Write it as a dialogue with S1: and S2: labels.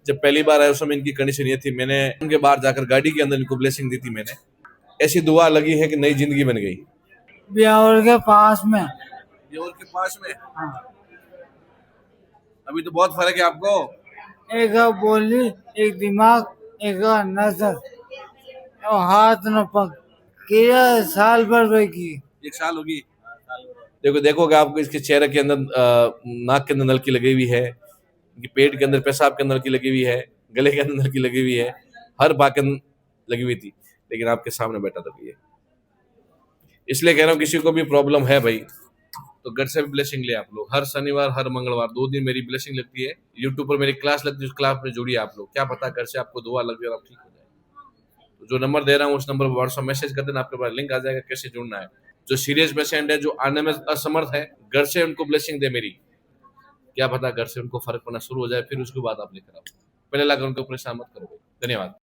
S1: जब पहली बार आया उस समय इनकी कंडीशन ये थी, मैंने उनके बाहर जाकर गाड़ी के अंदर इनको ब्लेसिंग दी थी मैंने। ऐसी दुआ लगी है कि नई जिंदगी बन गई।
S2: ब्यावर के पास में।
S1: ब्यावर के पास में?
S2: हाँ।
S1: अभी तो बहुत फर्क है आपको।
S2: एक बोली, एक दिमाग, एक नजर और हाथ न पग किया साल भर की।
S1: 1 साल होगी। देखो देखोगे आपको इसके चेहरे के अंदर नाक के अंदर नलकी लगी हुई है, इनके पेट के अंदर पेशाब के अंदर नलकी लगी हुई है, गले के अंदर नलकी लगी हुई है, हर भाग के अंदर लगी हुई थी, लेकिन आपके सामने बैठा था ये। इसलिए कह रहा हूँ किसी को भी प्रॉब्लम है भाई तो घर से भी ब्लेसिंग ले आप लोग। हर शनिवार हर मंगलवार 2 दिन मेरी ब्लेसिंग लगती है। यूट्यूब पर मेरी क्लास लगती है, उस क्लास में जुड़िए आप लोग। क्या पता घर से आपको दुआ लग जाए और आप ठीक हो जाए। तो जो नंबर दे रहा हूँ उस नंबर पर व्हाट्सएप मैसेज कर देना, आपके पास लिंक आ जाएगा कैसे जुड़ना है। जो सीरियस पेशेंट है, जो आने में असमर्थ है, घर से उनको ब्लेसिंग दे मेरी। क्या पता घर से उनको फर्क पड़ना शुरू हो जाए, फिर उसके बाद आप लेकर आओ। पहले लाकर उनको परेशान मत करो। धन्यवाद।